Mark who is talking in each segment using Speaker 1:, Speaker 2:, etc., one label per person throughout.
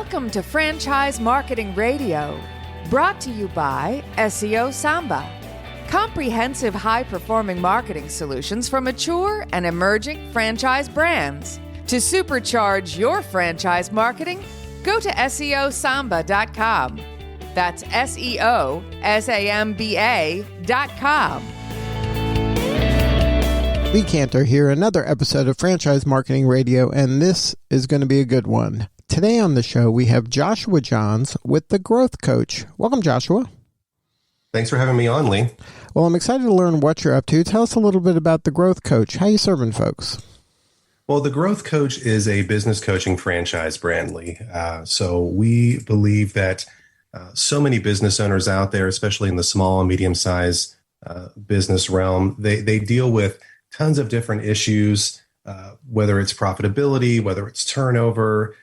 Speaker 1: Welcome to Franchise Marketing Radio, brought to you by SeoSamba. Comprehensive high-performing marketing solutions for mature and emerging franchise brands. To supercharge your franchise marketing, go to SeoSamba.com. That's SeoSamba.com.
Speaker 2: Lee Cantor here, another episode of Franchise Marketing Radio, and this is going to be a good one. Today on the show, we have Joshua Johns with The Growth Coach. Welcome, Joshua.
Speaker 3: Thanks for having me on, Lee.
Speaker 2: Well, I'm excited to learn what you're up to. Tell us a little bit about The Growth Coach. How you serving folks?
Speaker 3: Well, The Growth Coach is a business coaching franchise brand, Lee. So we believe that so many business owners out there, especially in the small and medium-sized business realm, they deal with tons of different issues, whether it's profitability, whether it's turnover,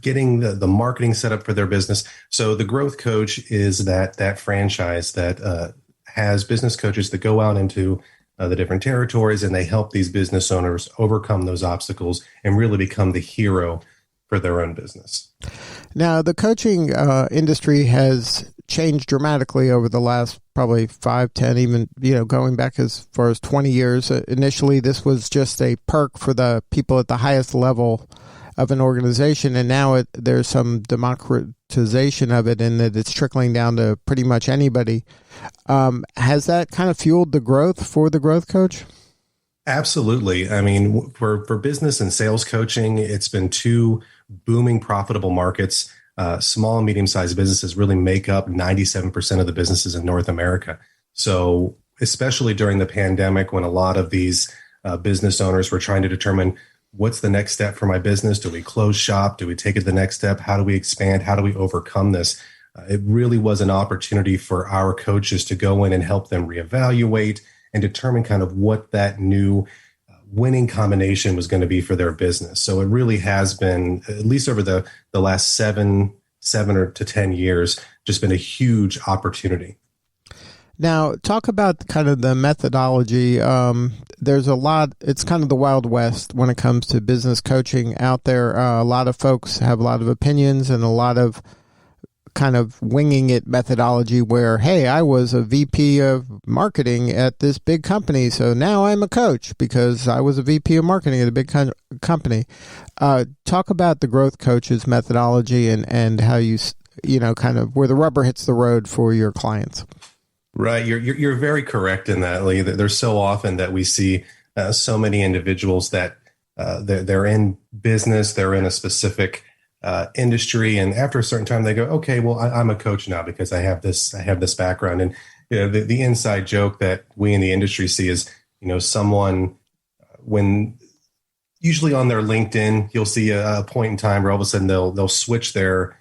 Speaker 3: getting the marketing set up for their business. So the Growth Coach is that franchise that has business coaches that go out into the different territories, and they help these business owners overcome those obstacles and really become the hero for their own business.
Speaker 2: Now, the coaching industry has changed dramatically over the last probably 5, 10, even, going back as far as 20 years. Initially, this was just a perk for the people at the highest level of an organization, and now there's some democratization of it in that it's trickling down to pretty much anybody. Has that kind of fueled the growth for the Growth Coach?
Speaker 3: Absolutely. I mean, for business and sales coaching, it's been two booming, profitable markets. Small and medium-sized businesses really make up 97% of the businesses in North America. So especially during the pandemic, when a lot of these business owners were trying to determine what's the next step for my business? Do we close shop? Do we take it the next step? How do we expand? How do we overcome this? It really was an opportunity for our coaches to go in and help them reevaluate and determine kind of what that new winning combination was going to be for their business. So it really has been, at least over the last seven or to 10 years, just been a huge opportunity.
Speaker 2: Now, talk about kind of the methodology. There's a lot, it's kind of the Wild West when it comes to business coaching out there. A lot of folks have a lot of opinions and a lot of kind of winging it methodology where, hey, I was a VP of marketing at this big company, so now I'm a coach because I was a VP of marketing at a big company. Talk about the Growth Coach's methodology and how you kind of where the rubber hits the road for your clients.
Speaker 3: Right. You're very correct in that, Lee. There's so often that we see so many individuals that they're in business, they're in a specific industry, and after a certain time they go, okay, well, I'm a coach now because I have this background. And the inside joke that we in the industry see is, someone when usually on their LinkedIn, you'll see a point in time where all of a sudden they'll switch their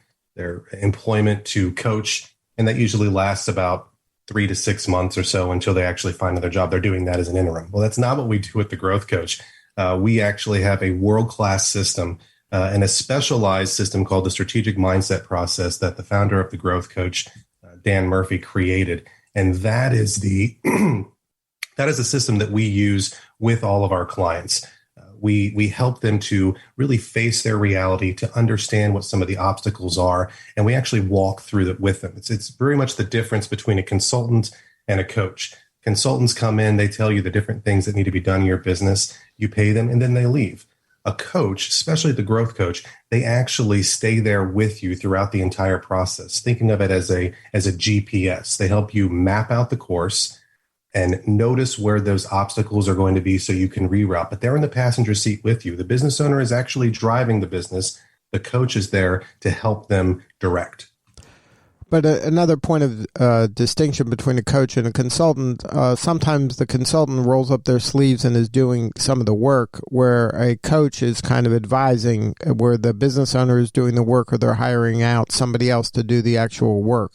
Speaker 3: employment to coach, and that usually lasts about 3 to 6 months or so until they actually find another job. They're doing that as an interim. Well, that's not what we do with the Growth Coach. We actually have a world-class system and a specialized system called the Strategic Mindset Process that the founder of the Growth Coach, Dan Murphy, created. And that is the system that we use with all of our clients. We help them to really face their reality, to understand what some of the obstacles are, and we actually walk through that with them. It's very much the difference between a consultant and a coach. Consultants come in, they tell you the different things that need to be done in your business, you pay them, and then they leave. A coach, especially the Growth Coach, they actually stay there with you throughout the entire process, thinking of it as a GPS. They help you map out the course and notice where those obstacles are going to be so you can reroute. But they're in the passenger seat with you. The business owner is actually driving the business. The coach is there to help them direct.
Speaker 2: But another point of distinction between a coach and a consultant, sometimes the consultant rolls up their sleeves and is doing some of the work, where a coach is kind of advising, where the business owner is doing the work or they're hiring out somebody else to do the actual work.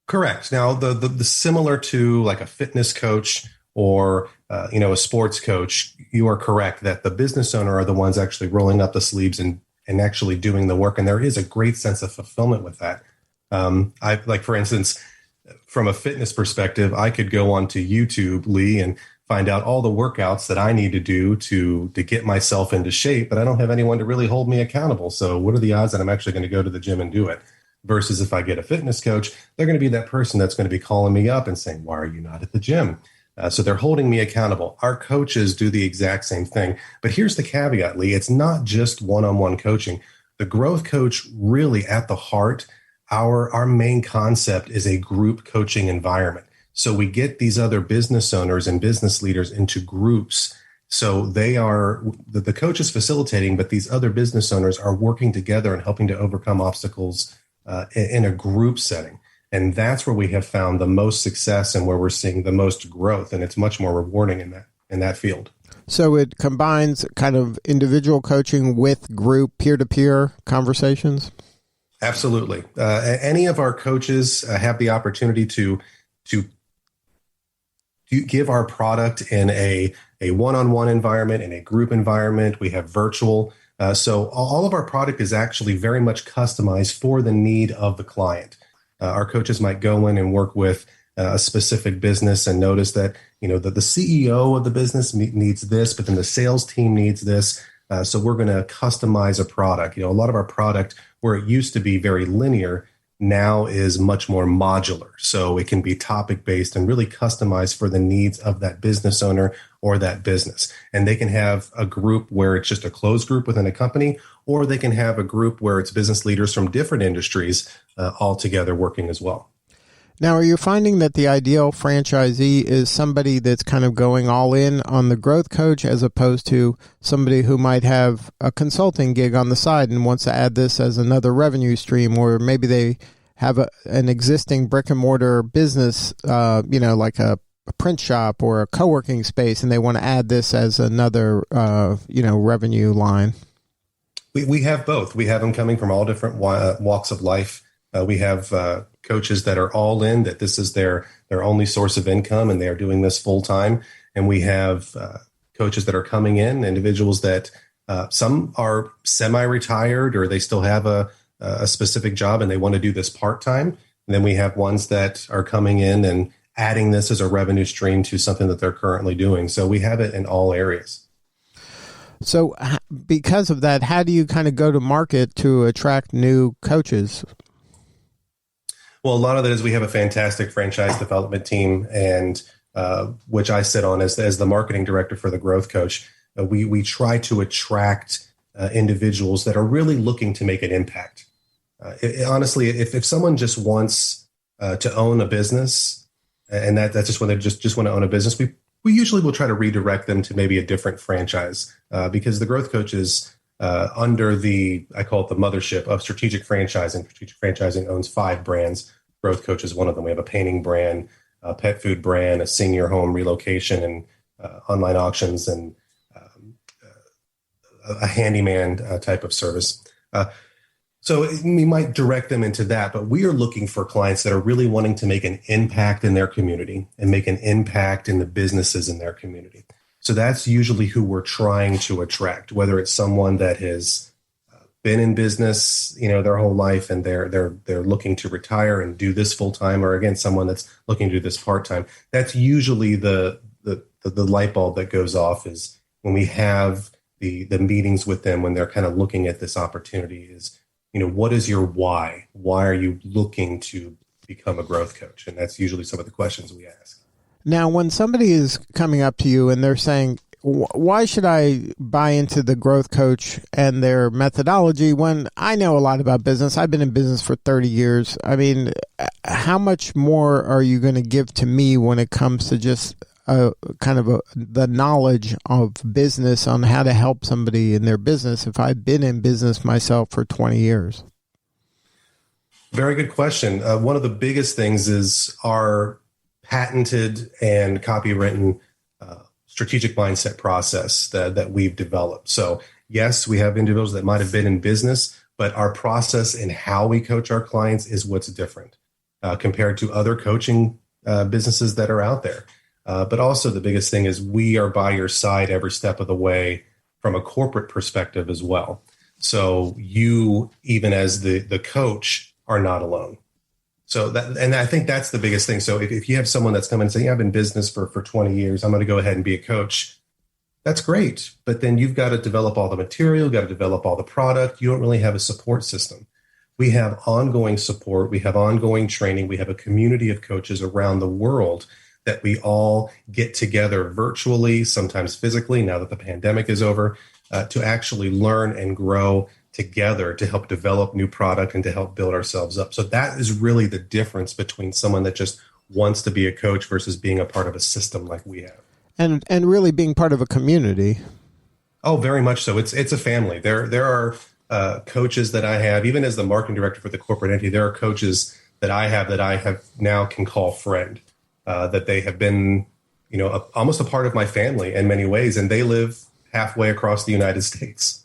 Speaker 3: Correct. Now, the similar to like a fitness coach or a sports coach, you are correct that the business owner are the ones actually rolling up the sleeves and actually doing the work. And there is a great sense of fulfillment with that. For instance, from a fitness perspective, I could go onto YouTube, Lee, and find out all the workouts that I need to do to get myself into shape, but I don't have anyone to really hold me accountable. So what are the odds that I'm actually going to go to the gym and do it? Versus if I get a fitness coach, they're going to be that person that's going to be calling me up and saying, why are you not at the gym? So they're holding me accountable. Our coaches do the exact same thing. But here's the caveat, Lee. It's not just one-on-one coaching. The growth coach really at the heart, our main concept is a group coaching environment. So we get these other business owners and business leaders into groups. So they are, the coach is facilitating, but these other business owners are working together and helping to overcome obstacles in a group setting. And that's where we have found the most success and where we're seeing the most growth. And it's much more rewarding in that field.
Speaker 2: So it combines kind of individual coaching with group peer-to-peer conversations?
Speaker 3: Absolutely. Any of our coaches have the opportunity to give our product in a one-on-one environment, in a group environment. We have virtual. So all of our product is actually very much customized for the need of the client. Our coaches might go in and work with a specific business and notice that, that the CEO of the business needs this, but then the sales team needs this. So we're going to customize a product. A lot of our product, where it used to be very linear, now is much more modular. So it can be topic-based and really customized for the needs of that business owner or that business. And they can have a group where it's just a closed group within a company, or they can have a group where it's business leaders from different industries all together working as well.
Speaker 2: Now, are you finding that the ideal franchisee is somebody that's kind of going all in on the growth coach as opposed to somebody who might have a consulting gig on the side and wants to add this as another revenue stream, or maybe they have an existing brick and mortar business, like a print shop or a co-working space, and they want to add this as another, revenue line?
Speaker 3: We have both. We have them coming from all different walks of life. We have coaches that are all in, that this is their only source of income and they are doing this full time. And we have coaches that are coming in, individuals that some are semi-retired or they still have a specific job and they want to do this part-time. And then we have ones that are coming in and adding this as a revenue stream to something that they're currently doing. So we have it in all areas.
Speaker 2: So because of that, how do you kind of go to market to attract new coaches?
Speaker 3: Well, a lot of that is we have a fantastic franchise development team, and which I sit on as the marketing director for the growth coach. We try to attract individuals that are really looking to make an impact. Honestly, if someone just wants to own a business, and that's just when they just want to own a business, we usually will try to redirect them to maybe a different franchise because the growth coach is under I call it the mothership of strategic franchising. Strategic franchising owns 5 brands. Growth coach is one of them. We have a painting brand, a pet food brand, a senior home relocation and online auctions, and a handyman type of service. So we might direct them into that, but we are looking for clients that are really wanting to make an impact in their community and make an impact in the businesses in their community. So that's usually who we're trying to attract, whether it's someone that has been in business, their whole life and they're looking to retire and do this full time, or again, someone that's looking to do this part time. That's usually the light bulb that goes off is when we have the meetings with them, when they're kind of looking at this opportunity is, what is your why? Why are you looking to become a growth coach? And that's usually some of the questions we ask.
Speaker 2: Now, when somebody is coming up to you and they're saying, why should I buy into the growth coach and their methodology when I know a lot about business? I've been in business for 30 years. I mean, how much more are you going to give to me when it comes to just the knowledge of business on how to help somebody in their business if I've been in business myself for 20 years?
Speaker 3: Very good question. One of the biggest things is our patented and copywritten strategic mindset process that we've developed. So yes, we have individuals that might have been in business, but our process and how we coach our clients is what's different compared to other coaching businesses that are out there. But also the biggest thing is we are by your side every step of the way from a corporate perspective as well. So you, even as the coach, are not alone. So and I think that's the biggest thing. So if you have someone that's coming and saying, I've been in business for 20 years, I'm going to go ahead and be a coach. That's great. But then you've got to develop all the material, got to develop all the product. You don't really have a support system. We have ongoing support. We have ongoing training. We have a community of coaches around the world that we all get together virtually, sometimes physically, now that the pandemic is over, to actually learn and grow together to help develop new product and to help build ourselves up. So that is really the difference between someone that just wants to be a coach versus being a part of a system like we have.
Speaker 2: And really being part of a community.
Speaker 3: Oh, very much so. It's a family. There are coaches that I have, even as the marketing director for the corporate entity, there are coaches that I have now can call friend, that they have been, almost a part of my family in many ways, and they live halfway across the United States.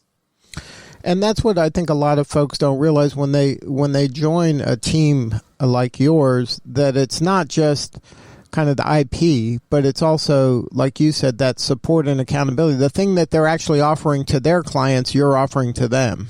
Speaker 2: And that's what I think a lot of folks don't realize when they join a team like yours, that it's not just kind of the IP, but it's also, like you said, that support and accountability. The thing that they're actually offering to their clients, you're offering to them.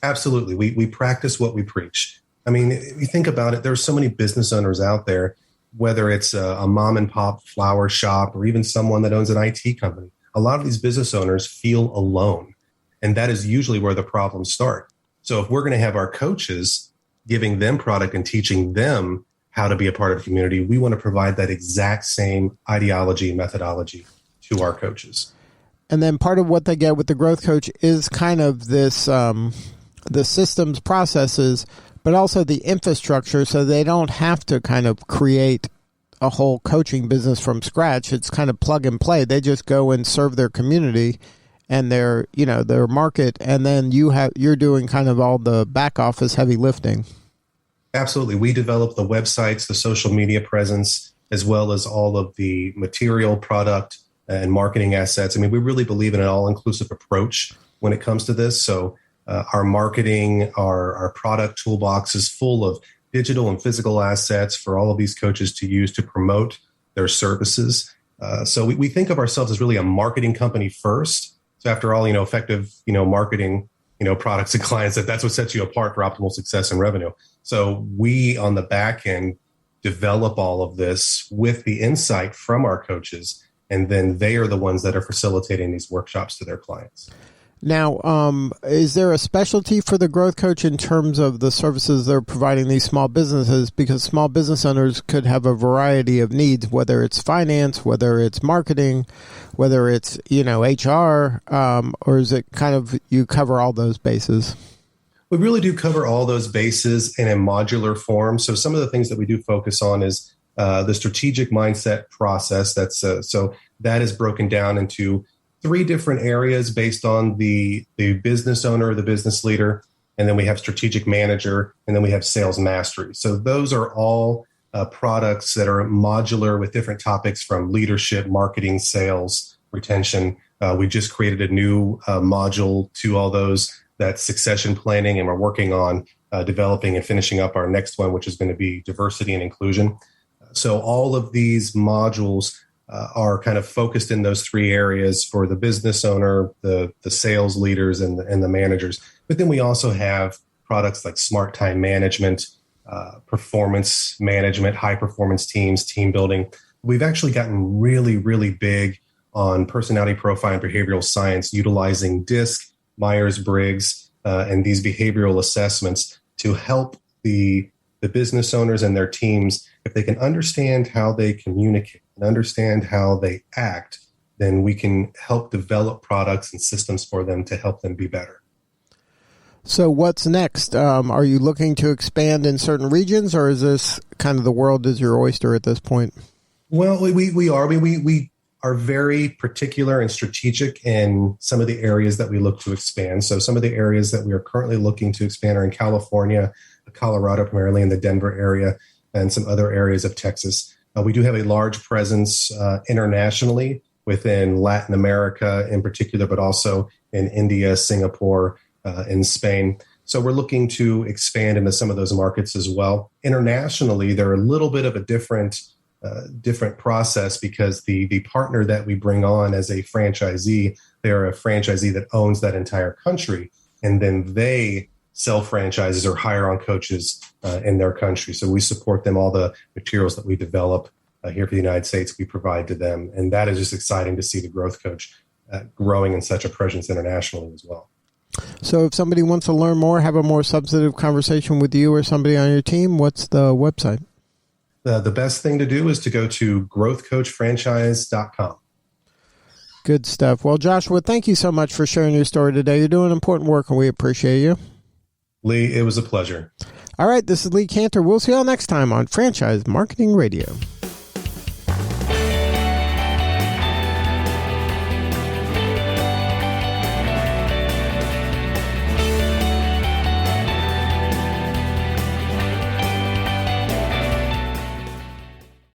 Speaker 3: Absolutely. We practice what we preach. I mean, if you think about it, there's so many business owners out there, whether it's a mom and pop flower shop or even someone that owns an IT company. A lot of these business owners feel alone. And that is usually where the problems start. So if we're going to have our coaches giving them product and teaching them how to be a part of the community, we want to provide that exact same ideology and methodology to our coaches.
Speaker 2: And then part of what they get with the growth coach is kind of this, the systems, processes, but also the infrastructure, so they don't have to kind of create a whole coaching business from scratch. It's kind of plug and play. They just go and serve their community and their market, and then you're doing kind of all the back office heavy lifting.
Speaker 3: Absolutely. We develop the websites, the social media presence, as well as all of the material, product, and marketing assets. I mean, we really believe in an all-inclusive approach when it comes to this. So our marketing, our product toolbox is full of digital and physical assets for all of these coaches to use to promote their services. So we think of ourselves as really a marketing company first. So after all, effective, marketing, products and clients, that's what sets you apart for optimal success and revenue. So we on the back end develop all of this with the insight from our coaches, and then they are the ones that are facilitating these workshops to their clients.
Speaker 2: Now, is there a specialty for the growth coach in terms of the services they're providing these small businesses? Because small business owners could have a variety of needs, whether it's finance, whether it's marketing, whether it's, HR, or is it kind of you cover all those bases?
Speaker 3: We really do cover all those bases in a modular form. So some of the things that we do focus on is the strategic mindset process. That's so that is broken down into 3 different areas based on the business owner, the business leader, and then we have strategic manager, and then we have sales mastery. So those are all products that are modular with different topics from leadership, marketing, sales, retention. We just created a new module to all those, that's succession planning, and we're working on developing and finishing up our next one, which is going to be diversity and inclusion. So all of these modules are kind of focused in those 3 areas for the business owner, the sales leaders, and the managers. But then we also have products like smart time management, performance management, high performance teams, team building. We've actually gotten really, really big on personality profile and behavioral science, utilizing DISC, Myers-Briggs, and these behavioral assessments to help the business owners and their teams. If they can understand how they communicate and understand how they act, then we can help develop products and systems for them to help them be better.
Speaker 2: So what's next? Are you looking to expand in certain regions, or is this kind of the world is your oyster at this point?
Speaker 3: Well, we are. We are very particular and strategic in some of the areas that we look to expand. So some of the areas that we are currently looking to expand are in California, Colorado, primarily in the Denver area, and some other areas of Texas. We do have a large presence internationally within Latin America in particular, but also in India, Singapore, and Spain. So we're looking to expand into some of those markets as well. Internationally, they're a little bit of a different process because the partner that we bring on as a franchisee, they're a franchisee that owns that entire country, and then they sell franchises or hire on coaches in their country. So we support them. All the materials that we develop here for the United States, we provide to them. And that is just exciting to see the Growth Coach growing in such a presence internationally as well.
Speaker 2: So if somebody wants to learn more, have a more substantive conversation with you or somebody on your team, what's the website?
Speaker 3: The best thing to do is to go to growthcoachfranchise.com.
Speaker 2: Good stuff. Well, Joshua, thank you so much for sharing your story today. You're doing important work, and we appreciate you.
Speaker 3: Lee, it was a pleasure.
Speaker 2: All right, this is Lee Cantor. We'll see you all next time on Franchise Marketing Radio.